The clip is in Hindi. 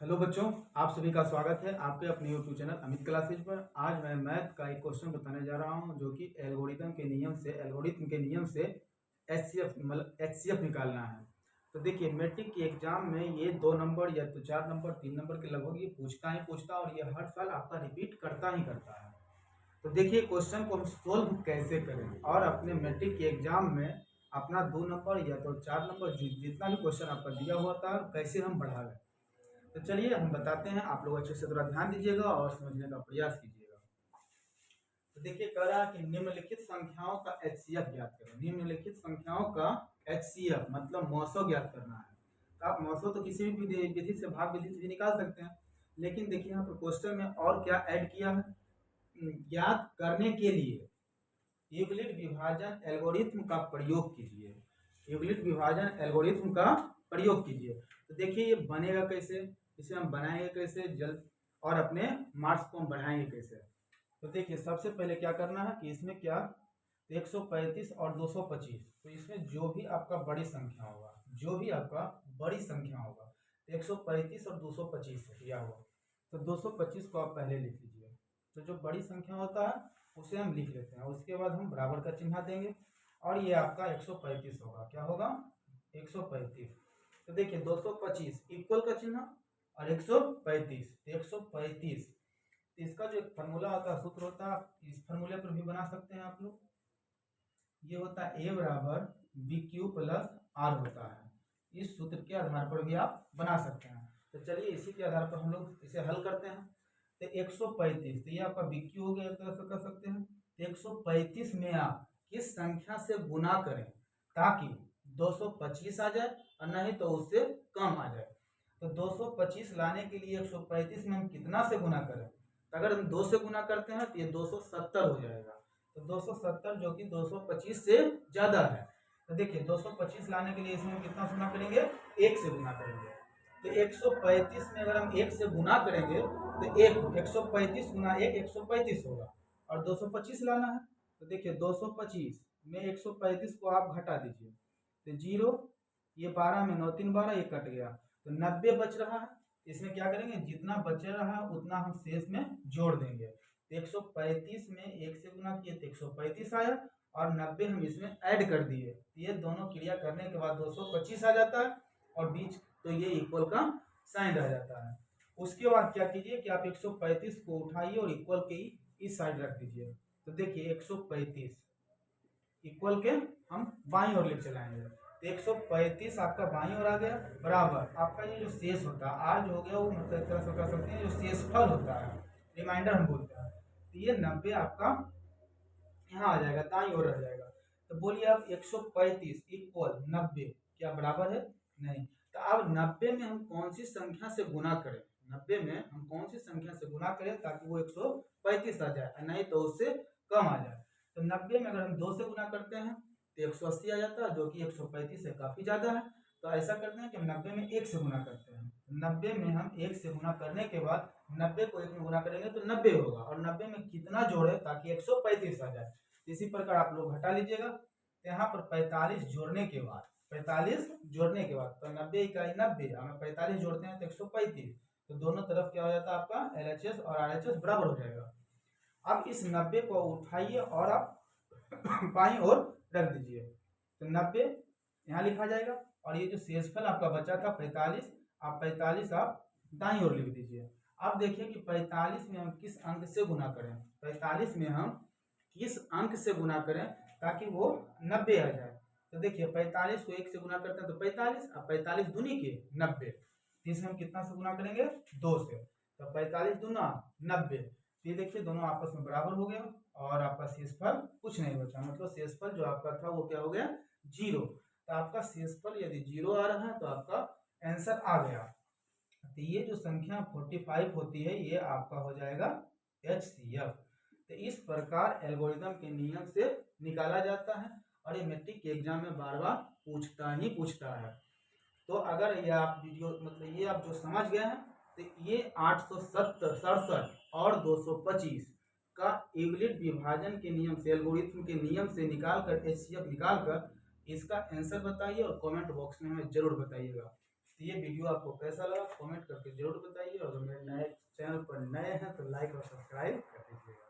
हेलो बच्चों, आप सभी का स्वागत है आपके अपने यूट्यूब चैनल अमित क्लासेज पर। आज मैं मैथ का एक क्वेश्चन बताने जा रहा हूं जो कि एल्गोरिथम के नियम से एचसीएफ मतलब एचसीएफ निकालना है। तो देखिए, मैट्रिक के एग्जाम में ये 2 नंबर या तो 4 नंबर 3 नंबर के लगभग ये पूछता और ये हर साल आपका रिपीट करता ही करता है। तो देखिए, क्वेश्चन को हम सोल्व कैसे करें और अपने मैट्रिक के एग्जाम में अपना 2 नंबर या तो 4 नंबर जितना भी क्वेश्चन आपका दिया हुआ था कैसे हम बढ़ा लें। तो चलिए हम बताते हैं, आप लोग अच्छे से थोड़ा ध्यान दीजिएगा और समझने का प्रयास कीजिएगा। तो देखिए, कह रहा है कि निम्नलिखित संख्याओं का एचसीएफ ज्ञात करें। निम्नलिखित संख्याओं का एचसीएफ मतलब मौसो ज्ञात करना है। तो आप मौसो तो किसी भी विधि से, भाग विधि से भी निकाल सकते हैं, लेकिन देखिए यहाँ पर क्वेश्चन में और क्या ऐड किया है। ज्ञात करने के लिए यूक्लिड विभाजन एल्गोरिथ्म का प्रयोग कीजिए। यूक्लिड विभाजन एल्गोरिथ्म का प्रयोग कीजिए। तो देखिए, ये बनेगा कैसे, इसे हम बनाएंगे कैसे जल्द, और अपने मार्क्स को हम बढ़ाएंगे कैसे। तो देखिए, सबसे पहले क्या करना है कि इसमें क्या 135 और 225, तो इसमें जो भी आपका बड़ी संख्या होगा, जो भी आपका बड़ी संख्या होगा, 135 और 225 दिया हुआ, तो 225 को आप पहले लिख लीजिए। तो जो बड़ी संख्या होता है उसे हम लिख लेते हैं, उसके बाद हम बराबर का चिन्ह देंगे और ये आपका 135 होगा। क्या होगा? 135। तो देखिए, 225 इक्वल का चिन्ह और 135, 135। इसका जो एक फार्मूला होता है, सूत्र होता है, इस फार्मूले पर भी बना सकते हैं आप लोग। ये होता है a बराबर बी क्यू प्लस आर होता है। इस सूत्र के आधार पर भी आप बना सकते हैं। तो चलिए इसी के आधार पर हम लोग इसे हल करते हैं। तो 135, तो ये आपका बी क्यू हो गया, तरह से कर सकते हैं। तो 135 में आप किस संख्या से गुना करें ताकि 225 आ जाए और नहीं तो उससे कम आ जाए। तो 225 लाने के लिए 135 में हम कितना से गुना करें? तो अगर हम 2 से गुना करते हैं तो ये 270 हो जाएगा। तो 270 जो कि 225 से ज्यादा है। तो देखिए, 225 लाने के लिए इसमें कितना गुना करेंगे? 1 से गुना करेंगे। तो 135 में अगर हम 1 से गुना करेंगे तो 135 गुना 1 135 होगा, और 225 लाना है। तो देखिए, 225 में 135 को आप घटा दीजिए तो 0, ये 12 में 9 3 12, ये कट गया तो 90 बच रहा है। इसमें क्या करेंगे, जितना बच रहा है उतना हम शेष में जोड़ देंगे। 135 में 1 से गुना किए तो 135 आया, और 90 हम इसमें ऐड कर दिए, ये दोनों क्रिया करने के बाद 225 आ जाता है, और बीच तो ये इक्वल का साइन रह जाता है। उसके बाद क्या कीजिए कि आप 135 को उठाइए और इक्वल के इस साइड रख दीजिए। तो देखिए, 135 इक्वल के हम बाईं ओर ले चलाएंगे तो 135 आपका बाईं ओर आ गया, बराबर आपका ये जो शेष होता है आज हो गया, वो मतलब एक तरह से कह सकते हैं जो शेषफल होता है, रिमाइंडर हम बोलते हैं। तो ये 90 आपका यहाँ आ जाएगा, दाईं ओर रह जाएगा। तो बोलिए आप 135 इक्वल 90 क्या बराबर है? नहीं। तो अब 90 में हम कौन सी संख्या से गुना करें? 90 में हम कौन सी संख्या से गुना करें ताकि वो 135 आ जाए, नहीं तो उससे कम आ जाए। तो 90 में अगर हम 2 से गुना करते हैं तो 180 आ जाता है, जो कि 135 से काफी ज्यादा है। तो ऐसा करते हैं कि हम 90 में 1 से गुना करते हैं। 90 में हम 1 से गुना करने के बाद 90 को 1 में गुना करेंगे तो 90 होगा, और 90 में कितना जोड़े ताकि 135 आ जाए। इसी प्रकार आप लोग घटा लीजिएगा। तो यहाँ पर 45 जोड़ने के बाद, 45 जोड़ने के बाद तो 90 इकाई 90, हमें 45 जोड़ते हैं तो 135, तो दोनों तरफ क्या हो जाता है आपका LHS और RHS बराबर हो जाएगा। अब इस 90 को उठाइए और आप बाईं ओर रख दीजिए। तो 90 यहाँ लिखा जाएगा, और ये जो शेषफल आपका बचा था 45, आप 45 आप दाईं ओर लिख दीजिए। अब देखिए कि 45 में हम किस अंक से गुना करें, 45 में हम किस अंक से गुना करें ताकि वो 90 आ जाए। तो देखिए, 45 को 1 से गुना करते हैं तो 45, अब 45 दूनी के 90, तो इसमें हम कितना से गुना करेंगे? 2 से। तो 45 दूना 90, ये देखिए दोनों आपस में बराबर हो गया, और आपका शेषफल कुछ नहीं बचा, मतलब शेषफल जो आपका था वो क्या हो गया? 0। तो आपका शेषफल यदि 0 आ रहा है तो आपका आंसर आ गया। तो ये जो संख्या 45 होती है ये आपका हो जाएगा HCF। तो इस प्रकार एल्गोरिथम के नियम से निकाला जाता है, और ये मैट्रिक के एग्जाम में बार बार पूछता है। तो अगर ये आप वीडियो मतलब ये आप जो समझ गए हैं, तो ये 867 और 225 का यूक्लिड विभाजन के नियम से, एल्गोरिथम के नियम से निकाल कर HCF निकाल कर इसका आंसर बताइए और कमेंट बॉक्स में हमें जरूर बताइएगा। तो ये वीडियो आपको कैसा लगा कमेंट करके जरूर बताइए, और अगर मेरे नए चैनल पर नए हैं तो लाइक और सब्सक्राइब कर दीजिएगा।